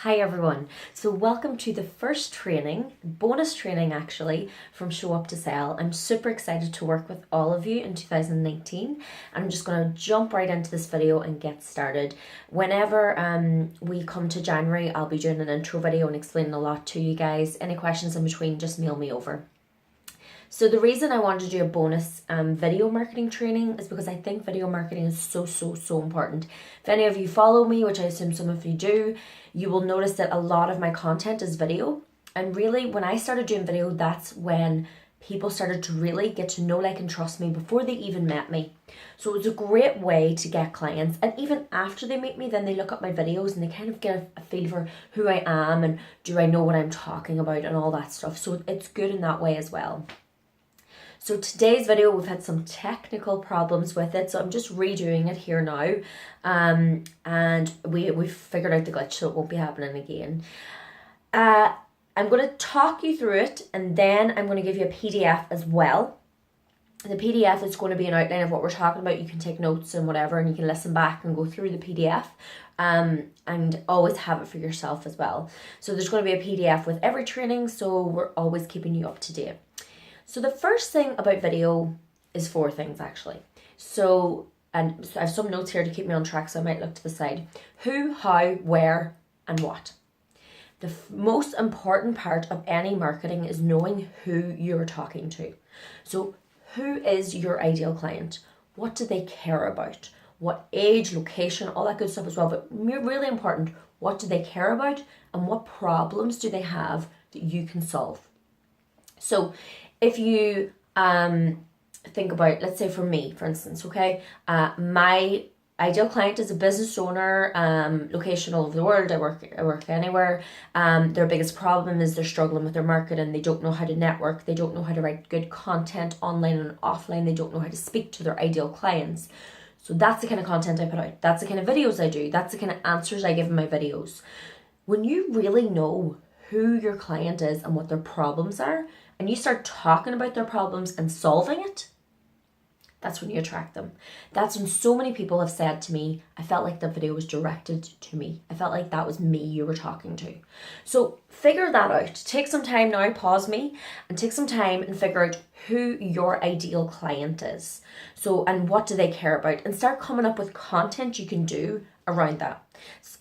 Hi everyone. So welcome to the first training, bonus training actually, from Show Up to Sell. I'm super excited to work with all of you in 2019. I'm just going to jump right into this video and get started. Whenever we come to January, I'll be doing an intro video and explaining a lot to you guys. Any questions in between, just mail me over. So the reason I wanted to do a bonus video marketing training is because I think video marketing is so important. If any of you follow me, which I assume some of you do, you will notice that a lot of my content is video. And really, when I started doing video, that's when people started to really get to know, like, and trust me before they even met me. So it was a great way to get clients. And even after they meet me, then they look at my videos and they kind of get a feel for who I am and do I know what I'm talking about and all that stuff. So it's good in that way as well. So today's video, we've had some technical problems with it, so I'm just redoing it here now, and we've figured out the glitch, so it won't be happening again. I'm going to talk you through it, and then I'm going to give you a PDF as well. The PDF is going to be an outline of what we're talking about. You can take notes and whatever, and you can listen back and go through the PDF, and always have it for yourself as well. So there's going to be a PDF with every training, so we're always keeping you up to date. So the first thing about video is 4 things actually. So I have some notes here to keep me on track, so I might look to the side. Who, how, where, and what. The most important part of any marketing is knowing who you're talking to. So who is your ideal client? What do they care about? What age, location, all that good stuff as well. But really important, what do they care about and what problems do they have that you can solve? So if you think about, let's say for me, for instance, okay, my ideal client is a business owner, location all over the world. I work anywhere. Their biggest problem is they're struggling with their marketing. They don't know how to network. They don't know how to write good content online and offline. They don't know how to speak to their ideal clients. So that's the kind of content I put out. That's the kind of videos I do. That's the kind of answers I give in my videos. When you really know who your client is and what their problems are, and you start talking about their problems and solving it, that's when you attract them. That's when so many people have said to me, I felt like the video was directed to me. I felt like that was me you were talking to. So figure that out. Take some time now, pause me, and take some time and figure out who your ideal client is. So, and what do they care about? And start coming up with content you can do around that.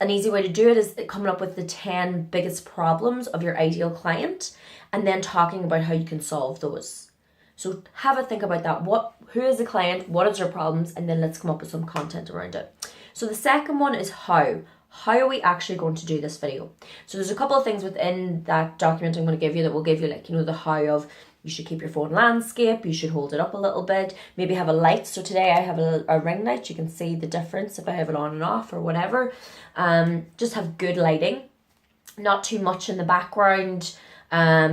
An easy way to do it is coming up with the 10 biggest problems of your ideal client and then talking about how you can solve those. So have a think about that. Who is the client? What is their problems? And then let's come up with some content around it. So the second one is how. How are we actually going to do this video? So there's a couple of things within that document I'm going to give you that will give you, like, the how of, you should keep your phone landscape, you should hold it up a little bit, maybe have a light. So today I have a ring light. You can see the difference if I have it on and off or whatever. Just have good lighting, not too much in the background.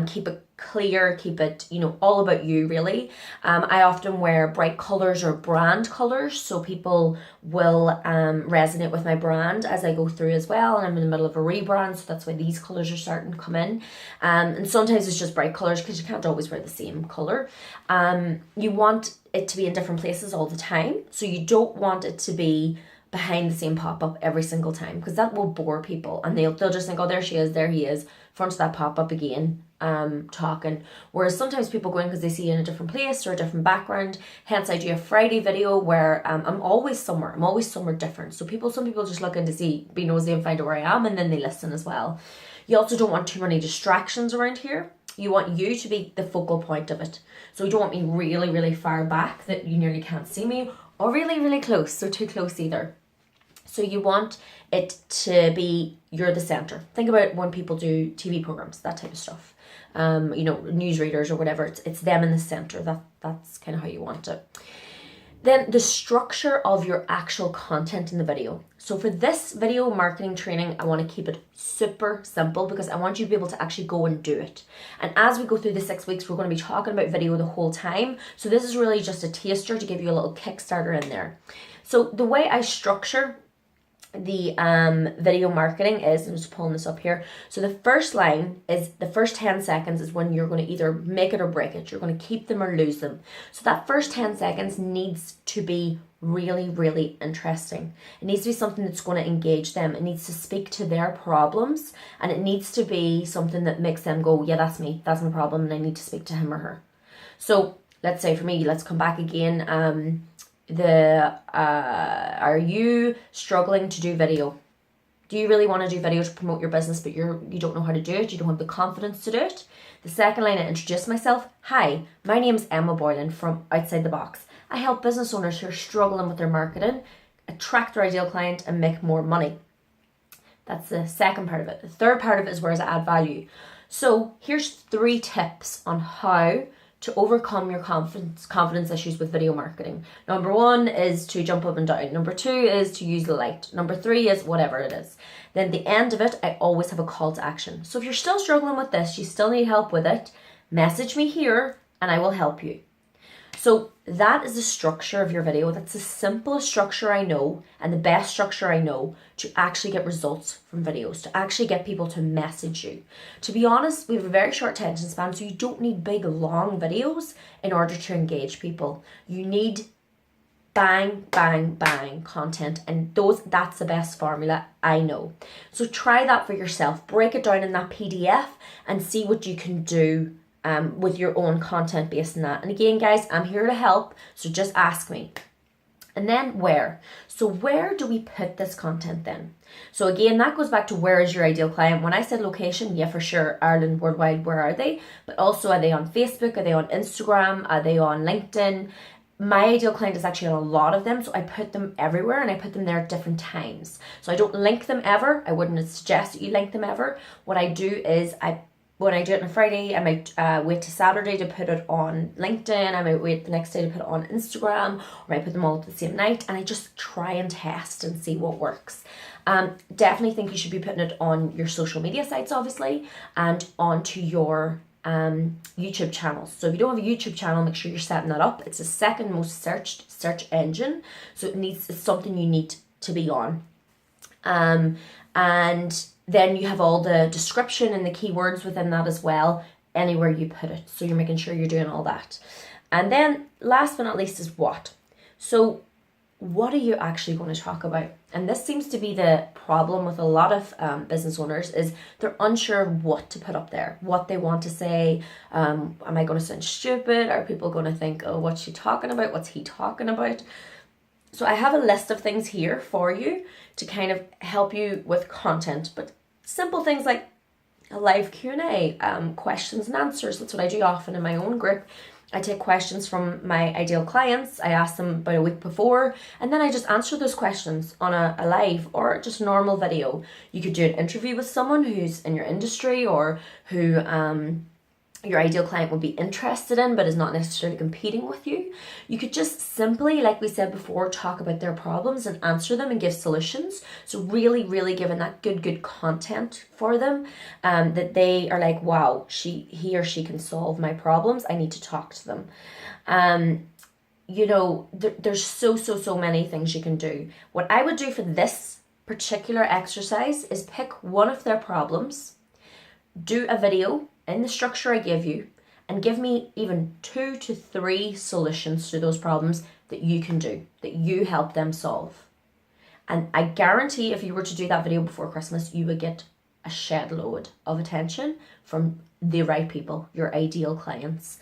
Keep it clear, keep it, all about you really. I often wear bright colors or brand colors, so people will resonate with my brand as I go through as well. And I'm in the middle of a rebrand, so that's why these colors are starting to come in. And sometimes it's just bright colors because you can't always wear the same color. You want it to be in different places all the time, so you don't want it to be behind the same pop-up every single time, because that will bore people and they'll just think, oh, there she is, there he is, front of that pop-up again, talking. Whereas sometimes people go in because they see you in a different place or a different background. Hence I do a Friday video where I'm always somewhere different. So some people just look in to be nosy and find out where I am, and then they listen as well. You also don't want too many distractions around here. You want you to be the focal point of it. So you don't want me really far back that you nearly can't see me, or really close, so too close either. So you want it to be, you're the center. Think about when people do TV programs, that type of stuff. Newsreaders or whatever, it's them in the center. That's kind of how you want it. Then the structure of your actual content in the video. So for this video marketing training, I want to keep it super simple because I want you to be able to actually go and do it. And as we go through the 6 weeks, we're going to be talking about video the whole time. So this is really just a taster to give you a little Kickstarter in there. So the way I structure the video marketing is, I'm just pulling this up here. So the first line is, the first 10 seconds is when you're going to either make it or break it. You're going to keep them or lose them. So that first 10 seconds needs to be really, really interesting. It needs to be something that's going to engage them. It needs to speak to their problems, and it needs to be something that makes them go, yeah, that's me, that's my problem, and I need to speak to him or her. So let's say for me, let's come back again. Are you struggling to do video? Do you really want to do video to promote your business, but you don't know how to do it? You don't have the confidence to do it? The second line, I introduce myself. Hi, my name's Emma Boylan from Outside the Box. I help business owners who are struggling with their marketing attract their ideal client and make more money. That's the second part of it. The third part of it is where I add value. So here's 3 tips on how to overcome your confidence issues with video marketing. Number 1 is to jump up and down. Number 2 is to use the light. Number 3 is whatever it is. Then at the end of it, I always have a call to action. So if you're still struggling with this, you still need help with it, message me here and I will help you. So that is the structure of your video. That's the simplest structure I know and the best structure I know to actually get results from videos, to actually get people to message you. To be honest, we have a very short attention span, so you don't need big, long videos in order to engage people. You need bang, bang, bang content, and that's the best formula I know. So try that for yourself. Break it down in that PDF and see what you can do with your own content based on that. And again, guys, I'm here to help, so just ask me. And then where? So where do we put this content then? So again, that goes back to where is your ideal client. When I said location, yeah, for sure, Ireland, worldwide, where are they? But also, are they on Facebook? Are they on Instagram? Are they on LinkedIn? My ideal client is actually on a lot of them, so I put them everywhere and I put them there at different times. So I don't link them ever. I wouldn't suggest that you link them ever. What I do is when I do it on a Friday, I might wait to Saturday to put it on LinkedIn. I might wait the next day to put it on Instagram, or I might put them all at the same night, and I just try and test and see what works. Definitely think you should be putting it on your social media sites, obviously, and onto your YouTube channels. So if you don't have a YouTube channel, make sure you're setting that up. It's the second most searched search engine, so it's something you need to be on. And then you have all the description and the keywords within that as well, anywhere you put it. So you're making sure you're doing all that. And then last but not least is what. So what are you actually going to talk about? And this seems to be the problem with a lot of business owners, is they're unsure what to put up there, what they want to say. Am I going to sound stupid? Are people going to think, oh, what's she talking about? What's he talking about? So I have a list of things here for you to kind of help you with content, but simple things like a live Q&A, questions and answers. That's what I do often in my own group. I take questions from my ideal clients. I ask them about a week before, and then I just answer those questions on a live or just normal video. You could do an interview with someone who's in your industry or who your ideal client would be interested in but is not necessarily competing with you. You could just simply, like we said before, talk about their problems and answer them and give solutions. So really, really giving that good content for them, that they are like, wow, he or she can solve my problems. I need to talk to them. There's so many things you can do. What I would do for this particular exercise is pick one of their problems, do a video in the structure I give you, and give me even 2 to 3 solutions to those problems that you can do, that you help them solve. And I guarantee if you were to do that video before Christmas, you would get a shed load of attention from the right people, your ideal clients.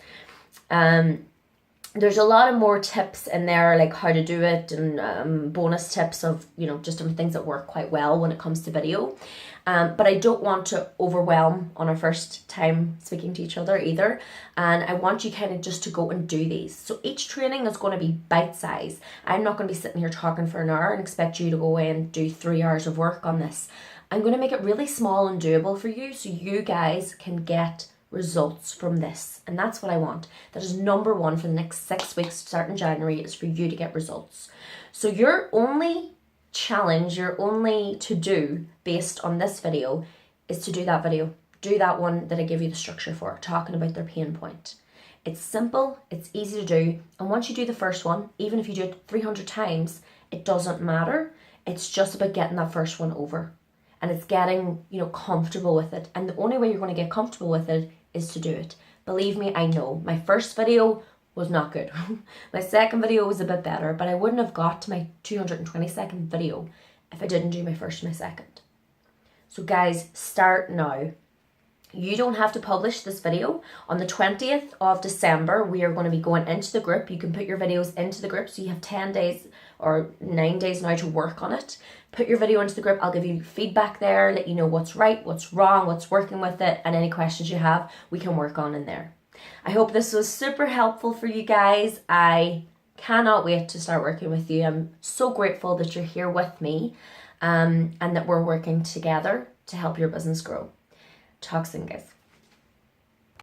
There's a lot of more tips in there, like how to do it, and bonus tips of, just different things that work quite well when it comes to video. But I don't want to overwhelm on our first time speaking to each other either. And I want you kind of just to go and do these. So each training is going to be bite-sized. I'm not going to be sitting here talking for an hour and expect you to go away and do 3 hours of work on this. I'm going to make it really small and doable for you so you guys can get results from this. And that's what I want. That is number 1 for the next 6 weeks starting January, is for you to get results. So your only challenge, your only to do based on this video is to do that video. Do that one that I give you the structure for, talking about their pain point. It's simple, it's easy to do, and once you do the first one, even if you do it 300 times, it doesn't matter. It's just about getting that first one over. And it's getting, comfortable with it. And the only way you're going to get comfortable with it is to do it. Believe me, I know. My first video was not good. My second video was a bit better, but I wouldn't have got to my 222nd video if I didn't do my first and my second. So guys, start now. You don't have to publish this video. On the 20th of December, we are going to be going into the group. You can put your videos into the group. So you have 10 days or 9 days now to work on it. Put your video into the group. I'll give you feedback there, let you know what's right, what's wrong, what's working with it, and any questions you have, we can work on in there. I hope this was super helpful for you guys. I cannot wait to start working with you. I'm so grateful that you're here with me and that we're working together to help your business grow. Talk soon, guys.